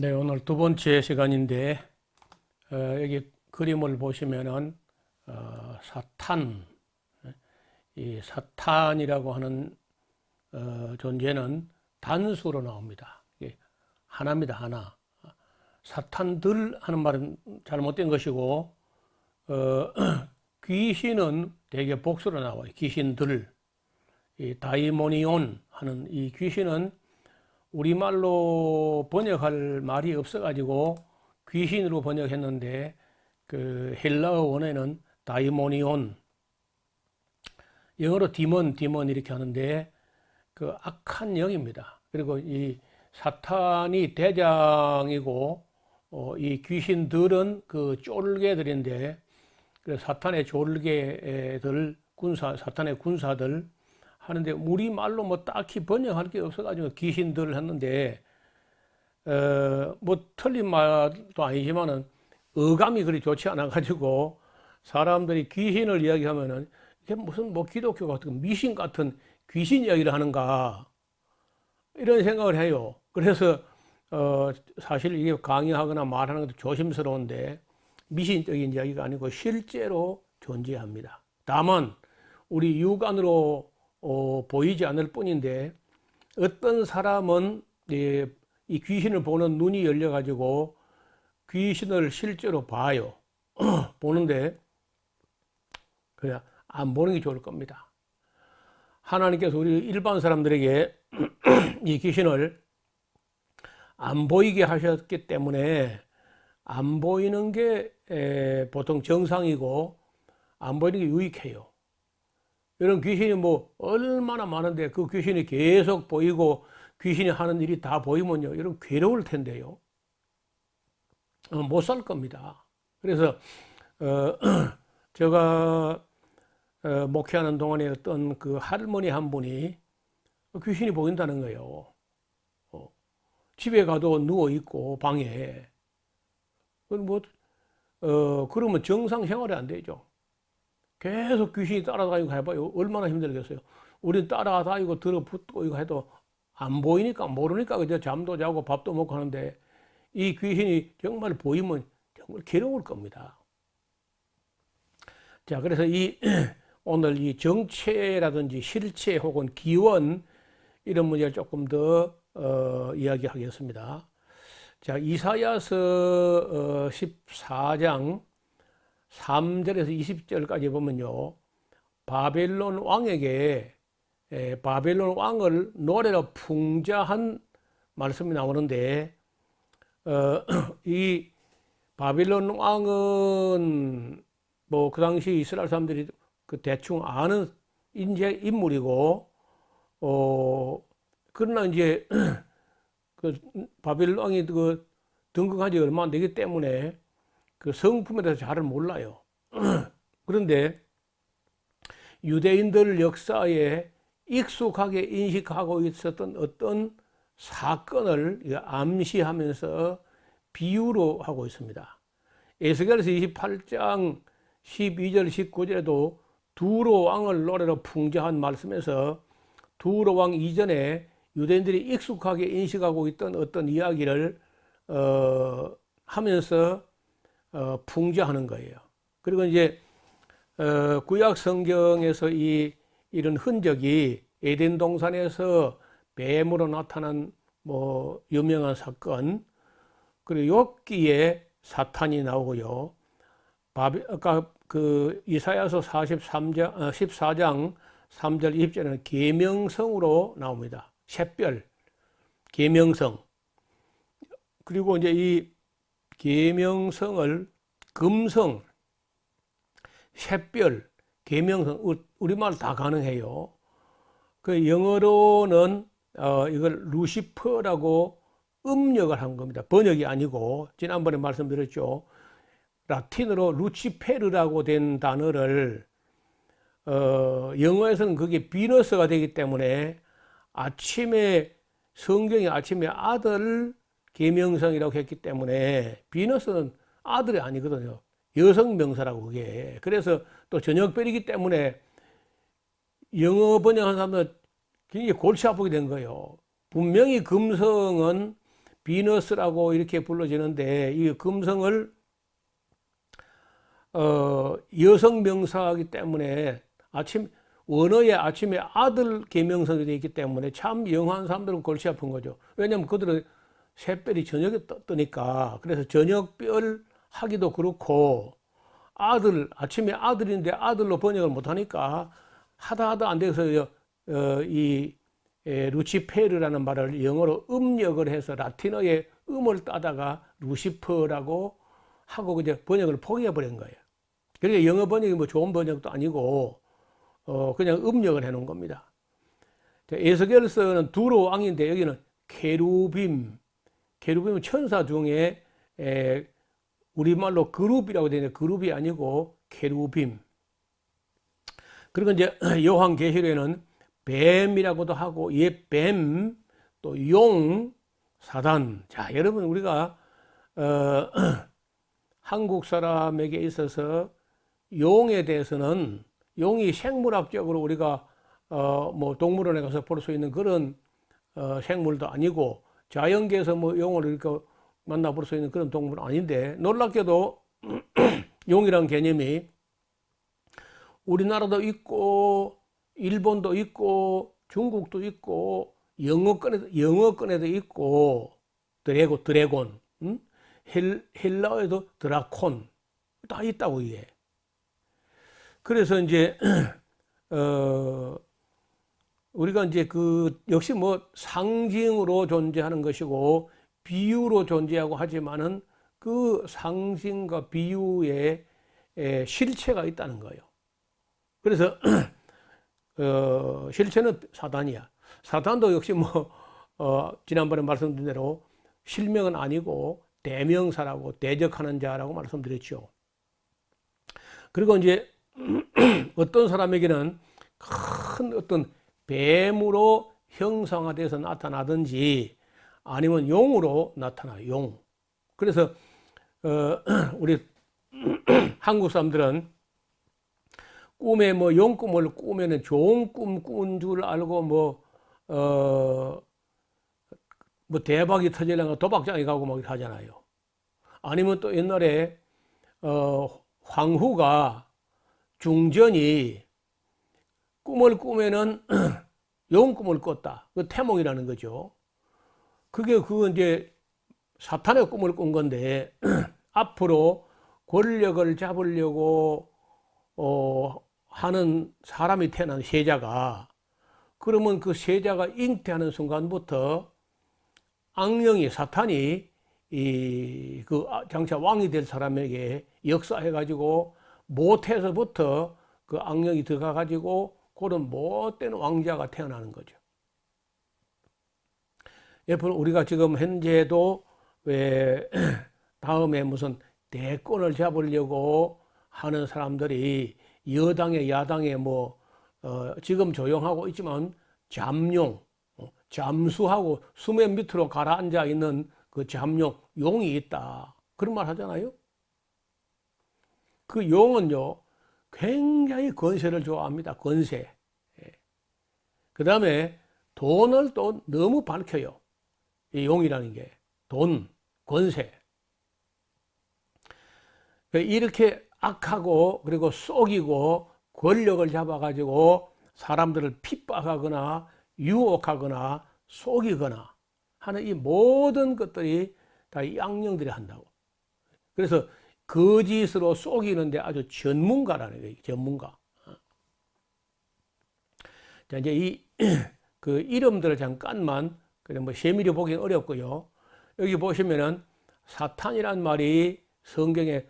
네, 오늘 두 번째 시간인데 여기 그림을 보시면은 사탄, 이 사탄이라고 하는 존재는 단수로 나옵니다. 이게 하나입니다, 하나. 사탄들 하는 말은 잘못된 것이고 귀신은 대개 복수로 나와요. 귀신들, 이 다이모니온 하는 이 귀신은 우리말로 번역할 말이 없어가지고 귀신으로 번역했는데 그 헬라어 원어에는 다이모니온, 영어로 디몬 이렇게 하는데 그 악한 영입니다. 그리고 이 사탄이 대장이고 이 귀신들은 그 쫄개들인데 그 사탄의 쫄개들 사탄의 군사들 하는데 우리말로 뭐 딱히 번역할 게 없어가지고 귀신들을 했는데 뭐 틀린 말도 아니지만은 어감이 그리 좋지 않아 가지고 사람들이 귀신을 이야기하면은 이게 무슨 뭐 기독교 같은 미신 같은 귀신 이야기를 하는가 이런 생각을 해요. 그래서 사실 이게 강의하거나 말하는 것도 조심스러운데 미신적인 이야기가 아니고 실제로 존재합니다. 다만 우리 육안으로 보이지 않을 뿐인데 어떤 사람은 이 귀신을 보는 눈이 열려 가지고 귀신을 실제로 봐요. 보는데 그냥 안 보는 게 좋을 겁니다. 하나님께서 우리 일반 사람들에게 이 귀신을 안 보이게 하셨기 때문에 안 보이는 게 보통 정상이고 안 보이는 게 유익해요. 이런 귀신이 뭐 얼마나 많은데 그 귀신이 계속 보이고 귀신이 하는 일이 다 보이면요, 이런 괴로울 텐데요. 못 살 겁니다. 그래서 제가 목회하는 동안에 어떤 그 할머니 한 분이 귀신이 보인다는 거예요. 집에 가도 누워 있고 방에. 뭐 그러면 정상 생활이 안 되죠. 계속 귀신이 따라다니고 해봐요. 얼마나 힘들겠어요. 우리 따라다니고 들어붙고 이거 해도 안 보이니까 모르니까 그저 잠도 자고 밥도 먹고 하는데 이 귀신이 정말 보이면 정말 괴로울 겁니다. 자, 그래서 오늘 이 정체라든지 실체 혹은 기원 이런 문제를 조금 더 이야기하겠습니다. 자, 이사야서 14장 3절에서 20절까지 보면요, 바벨론 왕에게 바벨론 왕을 노래로 풍자한 말씀이 나오는데 이 바벨론 왕은 뭐 그 당시 이스라엘 사람들이 그 대충 아는 인물이고 그러나 이제 그 바벨론 왕이 그 등극한 지 얼마 안 되기 때문에 그 성품에 대해서 잘은 몰라요. 그런데 유대인들 역사에 익숙하게 인식하고 있었던 어떤 사건을 암시하면서 비유로 하고 있습니다. 에스겔서 28장 12절 19절에도 두로 왕을 노래로 풍자한 말씀에서 두로 왕 이전에 유대인들이 익숙하게 인식하고 있던 어떤 이야기를 하면서 풍자하는 거예요. 그리고 이제 구약 성경에서 이런 흔적이 에덴 동산에서 뱀으로 나타난 뭐 유명한 사건, 그리고 욥기에 사탄이 나오고요. 아까 그 이사야서 14장 3절 20절에는 계명성으로 나옵니다. 샛별, 계명성. 그리고 이제 이 계명성을 금성, 샛별, 계명성, 우리말 다 가능해요. 그 영어로는 이걸 루시퍼라고 음력을 한 겁니다. 번역이 아니고, 지난번에 말씀드렸죠. 라틴어로 루치페르라고 된 단어를 영어에서는 그게 비너스가 되기 때문에 성경이 아침에 아들 계명성이라고 했기 때문에 비너스는 아들이 아니거든요. 여성 명사라고 그게. 그래서 또 저녁별이기 때문에 영어 번역한 사람들 굉장히 골치 아프게 된 거예요. 분명히 금성은 비너스라고 이렇게 불러지는데 이 금성을 여성 명사이기 때문에 원어에 아침에 아들 계명성이 되어 있기 때문에 참 영한 사람들은 골치 아픈 거죠. 왜냐하면 그들은 새별이 저녁에 뜨니까. 그래서 저녁별 하기도 그렇고, 아침에 아들인데 아들로 번역을 못하니까 하다 안 돼서 루치페르라는 말을 영어로 음역을 해서 라틴어의 음을 따다가 루시퍼라고 하고 그냥 번역을 포기해 버린 거예요. 그러니까 영어 번역이 뭐 좋은 번역도 아니고 그냥 음역을 해 놓은 겁니다. 에스겔서는 두로 왕인데 여기는 케루빔은 천사 중에 우리말로 그룹이라고 되는데 그룹이 아니고 케루빔. 그리고 이제 요한계시록에는 뱀이라고도 하고 뱀, 또 용, 사단. 자, 여러분 우리가 한국 사람에게 있어서 용에 대해서는 용이 생물학적으로 우리가 뭐 동물원에 가서 볼 수 있는 그런 생물도 아니고 자연계에서 뭐 용을 이렇게 만나볼 수 있는 그런 동물은 아닌데 놀랍게도 용이라는 개념이 우리나라도 있고 일본도 있고 중국도 있고 영어권에도 있고 드래곤, 헬라어에도 드라콘 다 있다고 이게. 그래서 이제 우리가 이제 역시 뭐 상징으로 존재하는 것이고 비유로 존재하고 하지만은 그 상징과 비유에 실체가 있다는 거예요. 그래서 실체는 사단이야. 사단도 역시 뭐 지난번에 말씀드린 대로 실명은 아니고 대명사라고 대적하는 자라고 말씀드렸죠. 그리고 이제 어떤 사람에게는 큰 어떤 뱀으로 형상화돼서 나타나든지 아니면 용으로 나타나요. 용. 그래서 우리 한국 사람들은 꿈에 뭐 용꿈을 꾸면은 좋은 꿈 꾼 줄 알고 뭐 대박이 터지려면 도박장에 가고 막 하잖아요. 아니면 또 옛날에 황후가 중전이 꿈을 꾸면은 용 꿈을 꿨다. 그 태몽이라는 거죠. 그건 이제 사탄의 꿈을 꾼 건데 앞으로 권력을 잡으려고 하는 사람이 태어난 세자가, 그러면 그 세자가 잉태하는 순간부터 악령이 사탄이 장차 왕이 될 사람에게 역사해 가지고 못해서부터 그 악령이 들어가 가지고 그런 못된 왕자가 태어나는 거죠. 예컨대 우리가 지금 현재도 왜 다음에 무슨 대권을 잡으려고 하는 사람들이 여당에 야당에 지금 조용하고 있지만 잠수하고 수면 밑으로 가라앉아 있는 그 용이 있다. 그런 말 하잖아요. 그 용은요, 굉장히 권세를 좋아합니다. 권세. 그 다음에 돈을 또 너무 밝혀요. 이 용이라는 게. 돈, 권세. 이렇게 악하고 그리고 속이고 권력을 잡아가지고 사람들을 핍박하거나 유혹하거나 속이거나 하는 이 모든 것들이 다 이 악령들이 한다고. 그래서 거짓으로 속이는데 아주 전문가라는 거예요. 전문가. 자, 이제 그 이름들을 잠깐만 그냥 뭐 세밀히 보기는 어렵고요. 여기 보시면은 사탄이란 말이 성경에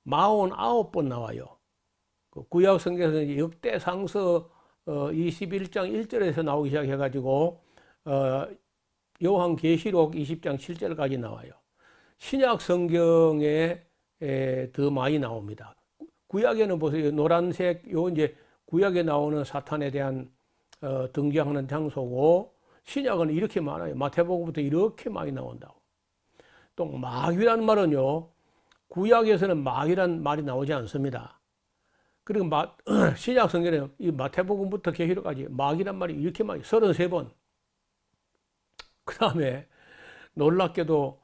49번 나와요. 그 구약 성경에서 역대상서 21장 1절에서 나오기 시작해가지고 요한계시록 20장 7절까지 나와요. 신약 성경에 더 많이 나옵니다. 구약에는 보세요. 노란색 이제 구약에 나오는 사탄에 대한 등장하는 장소고, 신약은 이렇게 많아요. 마태복음부터 이렇게 많이 나온다고. 또 마귀라는 말은요, 구약에서는 마귀란 말이 나오지 않습니다. 그리고 신약 성경에 이 마태복음부터 계시록까지 마귀란 말이 이렇게 많이 33번. 그 다음에 놀랍게도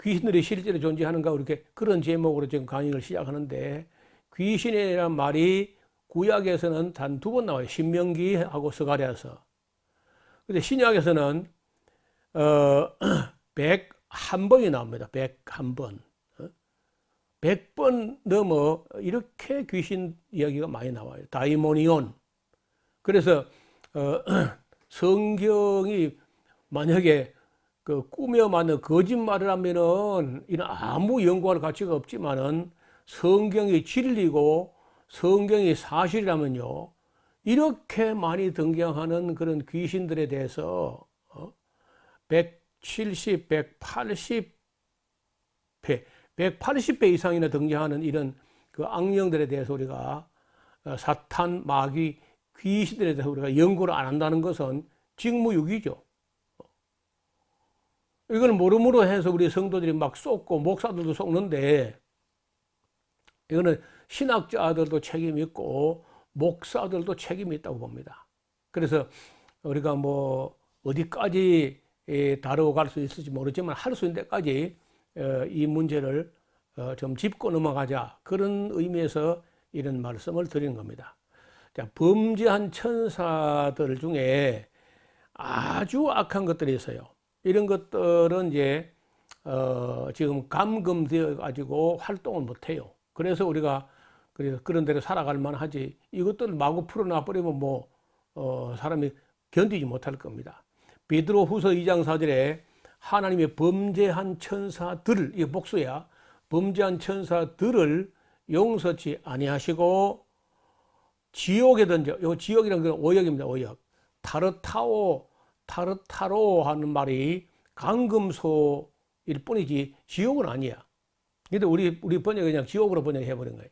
귀신들이 실제로 존재하는가 이렇게 그런 제목으로 지금 강의를 시작하는데, 귀신이라는 말이 구약에서는 단 2번 나와요. 신명기하고 스가랴서. 근데 신약에서는 101번이 나옵니다. 101번. 100번 넘어 이렇게 귀신 이야기가 많이 나와요. 다이모니온. 그래서 성경이 만약에 그 꾸며 만든 거짓말을 하면은 이런 아무 연구할 가치가 없지만은, 성경이 진리고 성경이 사실이라면요, 이렇게 많이 등장하는 그런 귀신들에 대해서 170, 180배, 180배 이상이나 등장하는 이런 그 악령들에 대해서 우리가 사탄, 마귀, 귀신들에 대해서 우리가 연구를 안 한다는 것은 직무유기죠. 이걸 모름으로 해서 우리 성도들이 막 쏟고 목사들도 쏟는데, 이거는 신학자들도 책임이 있고 목사들도 책임이 있다고 봅니다. 그래서 우리가 뭐 어디까지 다루어 갈 수 있을지 모르지만 할 수 있는 데까지 이 문제를 좀 짚고 넘어가자, 그런 의미에서 이런 말씀을 드리는 겁니다. 자, 범죄한 천사들 중에 아주 악한 것들이 있어요. 이런 것들은 이제 지금 감금되어 가지고 활동을 못 해요. 그래서 우리가 그런 대로 살아갈 만하지, 이것들을 마구 풀어놔 버리면 뭐 사람이 견디지 못할 겁니다. 베드로후서 2장 4절에 하나님의 범죄한 천사들, 이게 복수야, 범죄한 천사들을 용서치 아니하시고 지옥에 던져. 요 지옥이라는 건 오역입니다. 오역. 타르타로 하는 말이 감금소일 뿐이지 지옥은 아니야. 근데 우리 번역이 그냥 지옥으로 번역해 버린 거예요.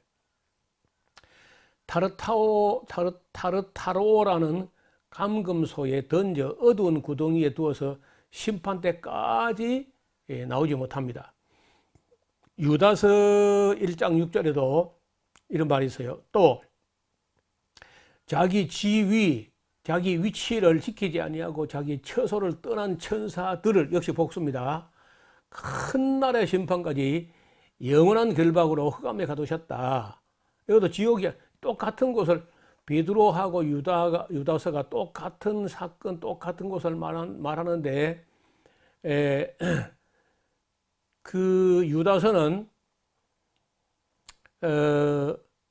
타르타로라는 감금소에 던져 어두운 구덩이에 두어서 심판 때까지 나오지 못합니다. 유다서 1장 6절에도 이런 말이 있어요. 또 자기 지위, 자기 위치를 지키지 아니하고 자기 처소를 떠난 천사들을, 역시 복수입니다, 큰 날의 심판까지 영원한 결박으로 흑암에 가두셨다. 이것도 지옥이야. 똑같은 곳을, 베드로하고 유다서가 똑같은 사건, 똑같은 곳을 말하는데, 그 유다서는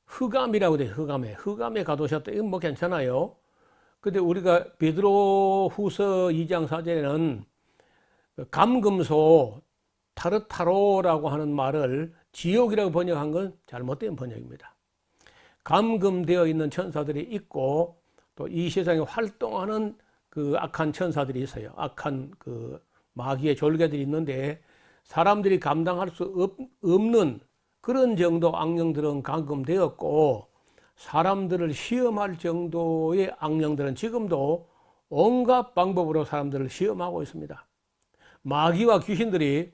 흑암이라고 돼요. 흑암에 가두셨다. 이건 뭐 괜찮아요. 근데 우리가 베드로후서 2장 4절에는 감금소, 타르타로라고 하는 말을 지옥이라고 번역한 건 잘못된 번역입니다. 감금되어 있는 천사들이 있고, 또 이 세상에 활동하는 그 악한 천사들이 있어요. 악한 그 마귀의 졸개들이 있는데, 사람들이 감당할 수 없는 그런 정도 악령들은 감금되었고, 사람들을 시험할 정도의 악령들은 지금도 온갖 방법으로 사람들을 시험하고 있습니다. 마귀와 귀신들이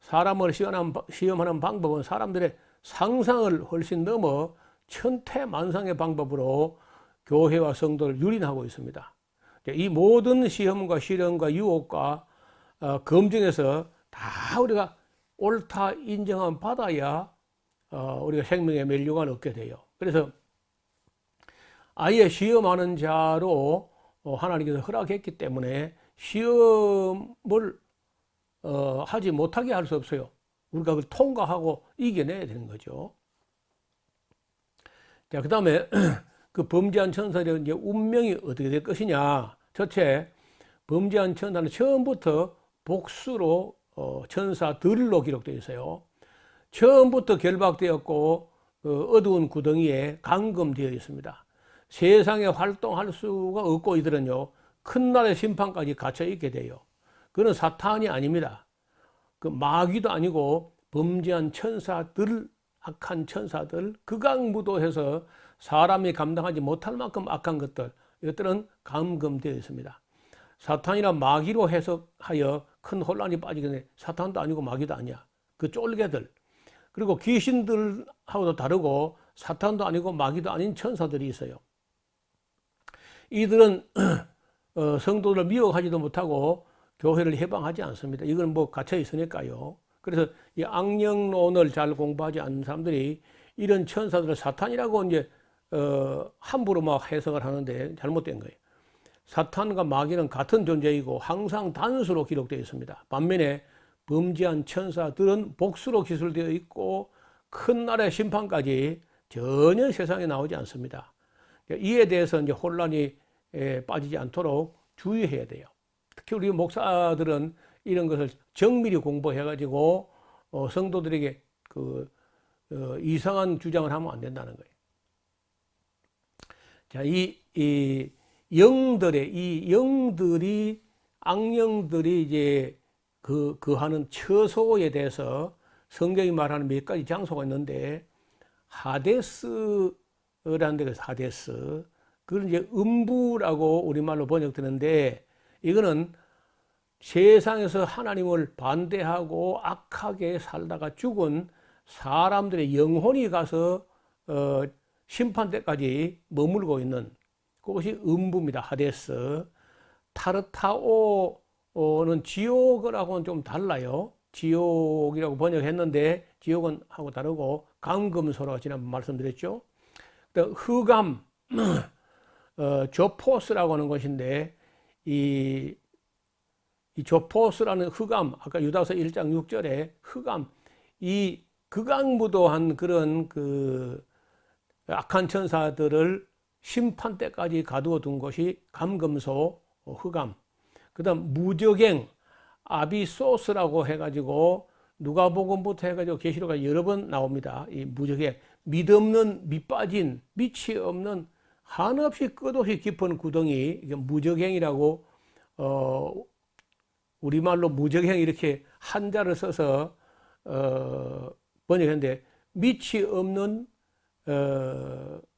사람을 시험하는 방법은 사람들의 상상을 훨씬 넘어 천태만상의 방법으로 교회와 성도를 유린하고 있습니다. 이 모든 시험과 시련과 유혹과 검증에서 다 우리가 옳다 인정함 받아야 우리가 생명의 면류관을 얻게 돼요. 그래서 아예 시험하는 자로 하나님께서 허락했기 때문에 시험을 하지 못하게 할 수 없어요. 우리가 그걸 통과하고 이겨내야 되는 거죠. 자, 그 다음에 그 범죄한 천사들의 이제 운명이 어떻게 될 것이냐. 첫째, 범죄한 천사는 처음부터 복수로 천사들로 기록되어 있어요. 처음부터 결박되었고 어두운 구덩이에 감금되어 있습니다. 세상에 활동할 수가 없고, 이들은요 큰 날의 심판까지 갇혀 있게 돼요. 그건 사탄이 아닙니다. 그 마귀도 아니고 범죄한 천사들, 악한 천사들, 극악무도해서 사람이 감당하지 못할 만큼 악한 것들, 이것들은 감금되어 있습니다. 사탄이나 마귀로 해석하여 큰 혼란이 빠지게 되는데, 사탄도 아니고 마귀도 아니야. 그 쫄개들. 그리고 귀신들하고도 다르고 사탄도 아니고 마귀도 아닌 천사들이 있어요. 이들은 성도들을 미워하지도 못하고 교회를 해방하지 않습니다. 이건 뭐 갇혀 있으니까요. 그래서 이 악령론을 잘 공부하지 않는 사람들이 이런 천사들을 사탄이라고 이제 함부로 막 해석을 하는데 잘못된 거예요. 사탄과 마귀는 같은 존재이고 항상 단수로 기록되어 있습니다. 반면에 범죄한 천사들은 복수로 기술되어 있고 큰 날의 심판까지 전혀 세상에 나오지 않습니다. 이에 대해서 이제 혼란이 빠지지 않도록 주의해야 돼요. 특히 우리 목사들은 이런 것을 정밀히 공부해가지고 성도들에게 이상한 주장을 하면 안 된다는 거예요. 자, 이 영들이 악령들이 이제 하는 처소에 대해서 성경이 말하는 몇 가지 장소가 있는데 하데스라는 데가 있어요. 하데스. 그걸 이제 음부라고 우리말로 번역되는데 이거는 세상에서 하나님을 반대하고 악하게 살다가 죽은 사람들의 영혼이 가서 심판 때까지 머물고 있는 그것이 음부입니다. 하데스. 타르타오는 지옥이라고는 좀 달라요. 지옥이라고 번역했는데 지옥은 하고 다르고 감금소라고 지난번 말씀드렸죠. 흑암, 조포스라고 하는 것인데 이 조포스라는 흑암, 아까 유다서 1장 6절에 흑암, 이 극악무도한 그런 악한 천사들을 심판 때까지 가두어 둔 것이 감금소, 흑암. 그 다음 무적행, 아비소스라고 해가지고 누가복음부터 해가지고 계시록에 여러 번 나옵니다. 이 무적행, 밑없는, 밑빠진, 밑이 없는 한없이 끝없이 깊은 구덩이, 이게 무적행이라고 우리말로 무적행 이렇게 한자를 써서 번역했는데 밑이 없는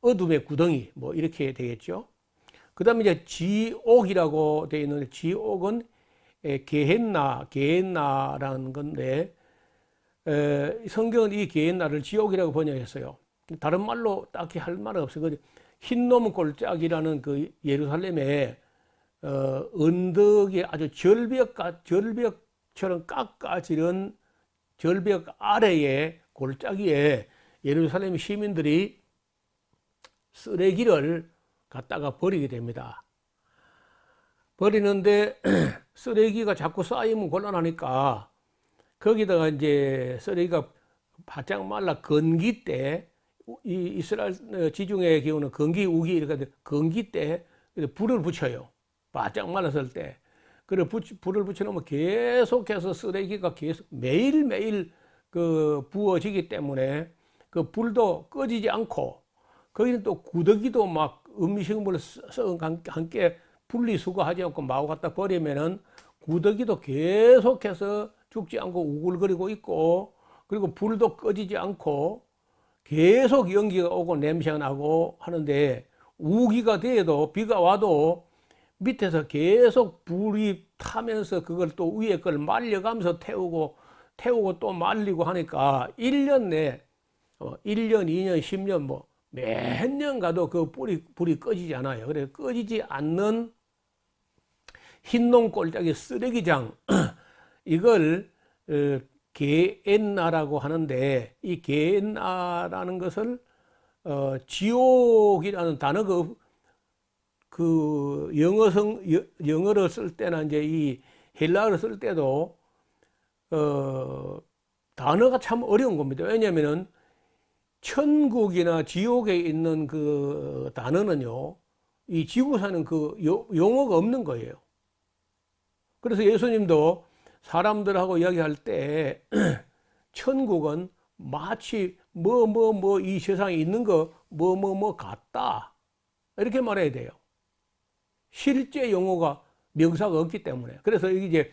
어둠의 구덩이 뭐 이렇게 되겠죠. 그 다음에 이제 지옥이라고 되어 있는데 지옥은 게헨나라는 건데 성경은 이 게헨나를 지옥이라고 번역했어요. 다른 말로 딱히 할 말은 없어요. 흰놈 골짜기라는 그 예루살렘에 언덕이 아주 절벽처럼 깎아지른 절벽 아래에 골짜기에 예루살렘 시민들이 쓰레기를 갖다가 버리게 됩니다. 버리는데 쓰레기가 자꾸 쌓이면 곤란하니까 거기다가 이제 쓰레기가 바짝 말라 건기 때, 이 이스라엘 지중해 기후는 건기, 우기 이렇게 건기 때 불을 붙여요. 바짝 말랐을 때. 그래 불을 붙여놓으면 계속해서 쓰레기가 계속 매일매일 부어지기 때문에 그 불도 꺼지지 않고 거기는 또 구더기도 막 음식물 썩은 함께 분리수거하지 않고 마구 갖다 버리면은 구더기도 계속해서 죽지 않고 우글거리고 있고 그리고 불도 꺼지지 않고 계속 연기가 오고 냄새가 나고 하는데 우기가 돼도 비가 와도 밑에서 계속 불이 타면서 그걸 또 위에 걸 말려가면서 태우고 또 말리고 하니까 1년 내 1년, 2년, 10년 뭐 몇 년 가도 그 불이 꺼지지 않아요. 그래서 꺼지지 않는 흰놈 골짜기 쓰레기장 이걸 게엔나라고 하는데 이 게엔나라는 것을 지옥이라는 단어가 영어로 쓸 때나 이제 이 헬라어로 쓸 때도 단어가 참 어려운 겁니다. 왜냐면은 천국이나 지옥에 있는 그 단어는요, 이 지구사는 그 용어가 없는 거예요. 그래서 예수님도 사람들하고 이야기할 때 천국은 마치 이 세상에 있는 거 같다 이렇게 말해야 돼요. 실제 용어가 명사가 없기 때문에. 그래서 이게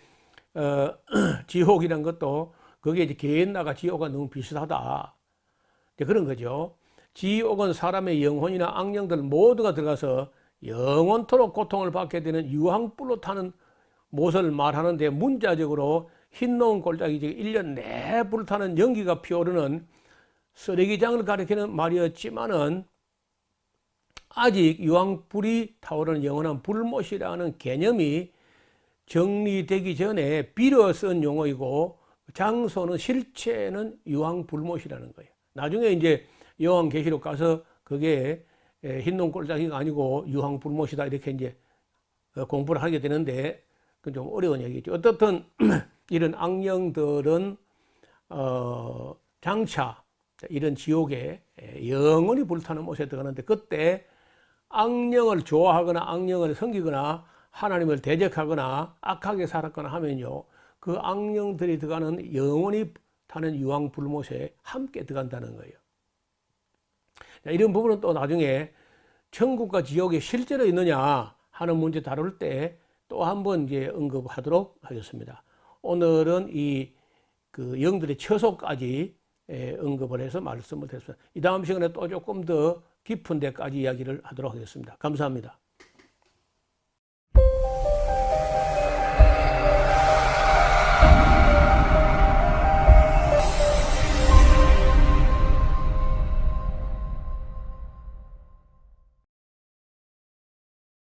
지옥이란 것도 거기에 이제 게헨나가 지옥과 너무 비슷하다. 그런 거죠. 지옥은 사람의 영혼이나 악령들 모두가 들어가서 영원토록 고통을 받게 되는 유황불로 타는 못을 말하는데 문자적으로 흰놈 골짜기 1년 내 불타는 연기가 피어오르는 쓰레기장을 가리키는 말이었지만은 아직 유황불이 타오르는 영원한 불못이라는 개념이 정리되기 전에 빌어 쓴 용어이고 장소는 실체는 유황불못이라는 거예요. 나중에 이제 요한계시록 가서 그게 흰놈 꼴짝이가 아니고 유황불못이다 이렇게 이제 공부를 하게 되는데 그건 좀 어려운 얘기죠. 어떻든 이런 악령들은 장차 이런 지옥에 영원히 불타는 못에 들어가는데 그때 악령을 좋아하거나 악령을 섬기거나 하나님을 대적하거나 악하게 살았거나 하면요 그 악령들이 들어가는 영원히 타는 유황불못에 함께 들어간다는 거예요. 이런 부분은 또 나중에 천국과 지옥이 실제로 있느냐 하는 문제 다룰 때 또 한번 이제 언급하도록 하겠습니다. 오늘은 그 영들의 처소까지 언급을 해서 말씀을 드렸습니다. 이 다음 시간에 또 조금 더 깊은 데까지 이야기를 하도록 하겠습니다. 감사합니다.